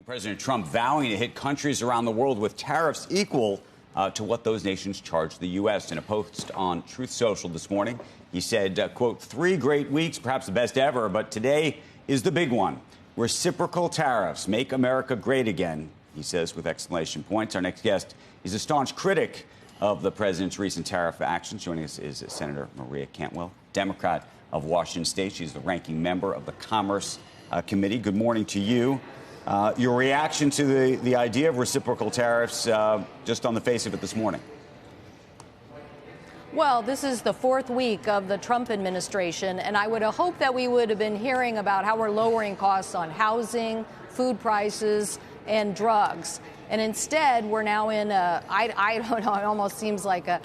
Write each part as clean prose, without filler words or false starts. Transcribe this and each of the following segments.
President Trump vowing to hit countries around the world with tariffs equal to what those nations charge the U.S. In a post on Truth Social this morning, he said, quote, 3 great weeks, perhaps the best ever, but today is the big one. Reciprocal tariffs make America great again, he says with exclamation points. Our next guest is a staunch critic of the president's recent tariff actions. Joining us is Senator Maria Cantwell, Democrat of Washington State. She's the ranking member of the Commerce Committee. Good morning to you. Your reaction to the idea of reciprocal tariffs, just on the face of it this morning? Well, this is the 4th week of the Trump administration, and I would have hoped that we would have been hearing about how we're lowering costs on housing, food prices, and drugs. And instead, we're now in I don't know, it almost seems like a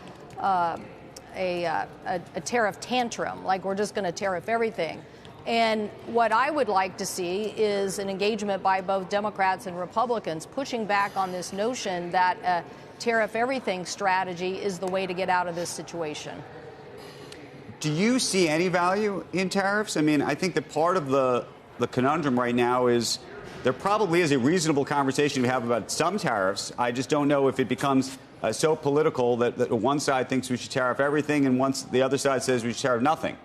tariff tantrum, like we're just going to tariff everything. And what I would like to see is an engagement by both Democrats and Republicans pushing back on this notion that a tariff everything strategy is the way to get out of this situation. Do you see any value in tariffs? I mean, I think that part of the conundrum right now is there probably is a reasonable conversation to have about some tariffs. I just don't know if it becomes so political that one side thinks we should tariff everything and once the other side says we should tariff nothing.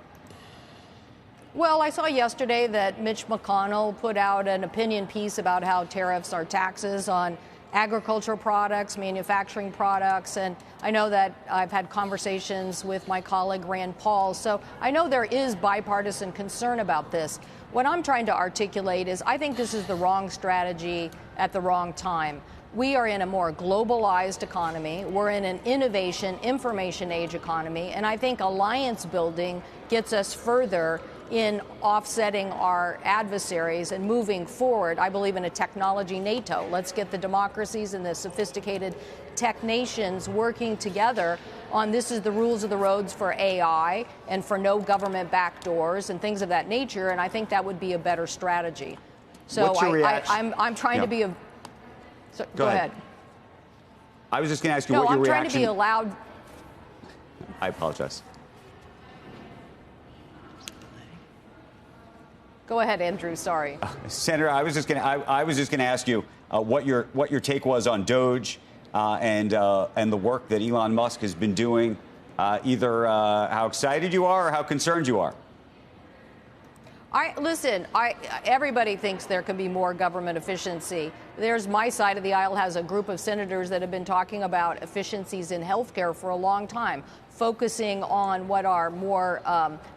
Well, I saw yesterday that Mitch McConnell put out an opinion piece about how tariffs are taxes on agricultural products, manufacturing products, and I know that I've had conversations with my colleague Rand Paul, so I know there is bipartisan concern about this. What I'm trying to articulate is I think this is the wrong strategy at the wrong time. We are in a more globalized economy. We're in an innovation, information age economy, and I think alliance building gets us further in offsetting our adversaries and moving forward. I believe in a technology NATO. Let's get the democracies and the sophisticated tech nations working together on this is the rules of the roads for AI and for no government backdoors and things of that nature. And I think that would be a better strategy. So What's your reaction? I'm trying to be a. So, go ahead. I was just going to ask you what your reaction. No, I'm trying to be allowed. I apologize. Go ahead, Andrew. Sorry, Senator. I was just going to ask you what your take was on DOGE and the work that Elon Musk has been doing. Either how excited you are or how concerned you are. Everybody thinks there can be more government efficiency. There's my side of the aisle has a group of senators that have been talking about efficiencies in healthcare for a long time, focusing on what are more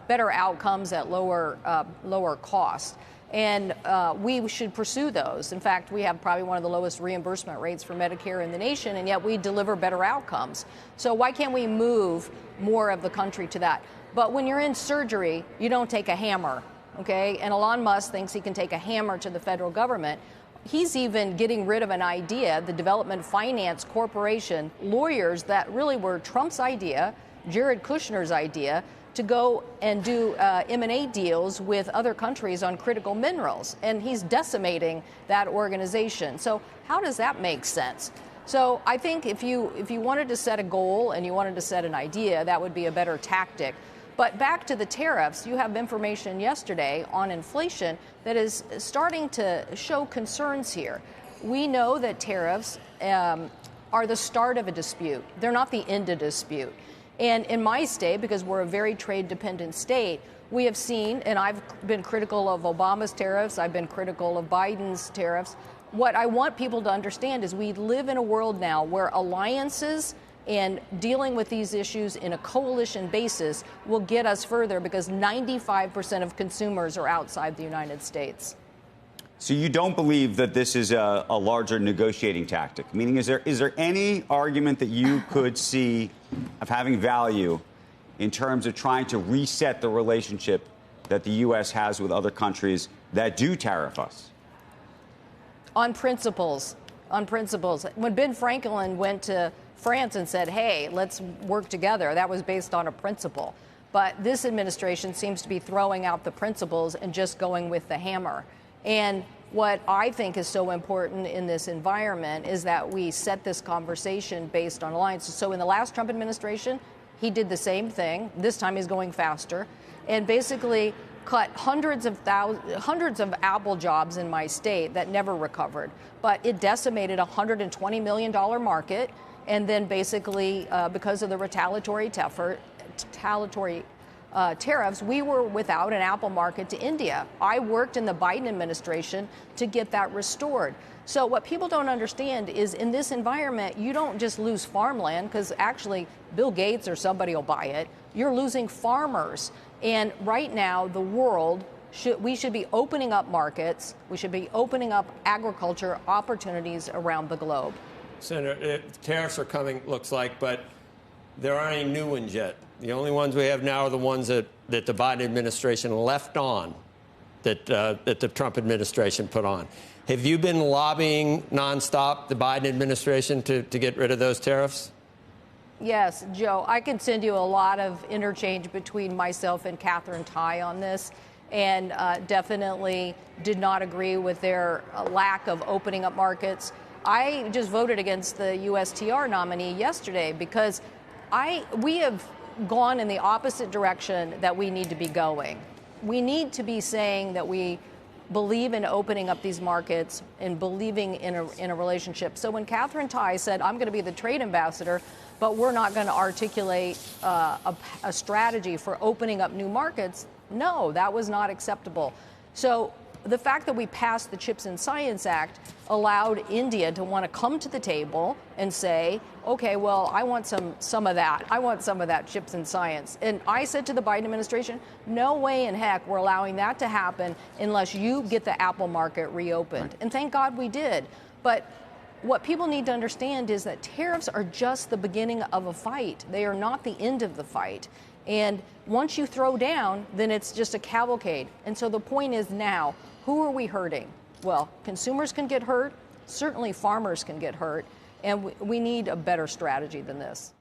better outcomes at lower cost. And we should pursue those. In fact, we have probably one of the lowest reimbursement rates for Medicare in the nation, and yet we deliver better outcomes. So why can't we move more of the country to that? But when you're in surgery, you don't take a hammer. OK, and Elon Musk thinks he can take a hammer to the federal government. He's even getting rid of an idea, the Development Finance Corporation, lawyers that really were Trump's idea, Jared Kushner's idea, to go and do M&A deals with other countries on critical minerals. And he's decimating that organization. So how does that make sense? So I think if you wanted to set a goal and you wanted to set an idea, that would be a better tactic. But back to the tariffs, you have information yesterday on inflation that is starting to show concerns here. We know that tariffs are the start of a dispute. They're not the end of a dispute. And in my state, because we're a very trade-dependent state, we have seen, and I've been critical of Obama's tariffs, I've been critical of Biden's tariffs. What I want people to understand is we live in a world now where alliances and dealing with these issues in a coalition basis will get us further because 95% of consumers are outside the United States. So you don't believe that this is a larger negotiating tactic? Meaning, is there any argument that you could see of having value in terms of trying to reset the relationship that the U.S. has with other countries that do tariff us? On principles. When Ben Franklin went to France and said, hey, let's work together, that was based on a principle. But this administration seems to be throwing out the principles and just going with the hammer. And what I think is so important in this environment is that we set this conversation based on alliances. So in the last Trump administration, he did the same thing. This time he's going faster. And basically, cut hundreds of Apple jobs in my state that never recovered. But it decimated a $120 million market. And then basically, because of the retaliatory tariffs, we were without an Apple market to India. I worked in the Biden administration to get that restored. So what people don't understand is in this environment, you don't just lose farmland because actually Bill Gates or somebody will buy it. You're losing farmers. And right now, the world, we should be opening up markets. We should be opening up agriculture opportunities around the globe. Senator, tariffs are coming, looks like, but there aren't any new ones yet. The only ones we have now are the ones that the Biden administration left on, that the Trump administration put on. Have you been lobbying nonstop the Biden administration to get rid of those tariffs? Yes, Joe, I can send you a lot of interchange between myself and Catherine Tai on this, and definitely did not agree with their lack of opening up markets. I just voted against the USTR nominee yesterday because we have gone in the opposite direction that we need to be going. We need to be saying that we believe in opening up these markets and believing in a relationship. So when Catherine Tai said, I'm going to be the trade ambassador, but we're not going to articulate a strategy for opening up new markets, no, that was not acceptable. So the fact that we passed the Chips and Science Act allowed India to want to come to the table and say, okay, well, I want some of that. I want some of that chips and science. And I said to the Biden administration, no way in heck we're allowing that to happen unless you get the Apple market reopened. And thank God we did. But what people need to understand is that tariffs are just the beginning of a fight. They are not the end of the fight. And once you throw down, then it's just a cavalcade. And so the point is now, who are we hurting? Well, consumers can get hurt. Certainly farmers can get hurt. And we need a better strategy than this.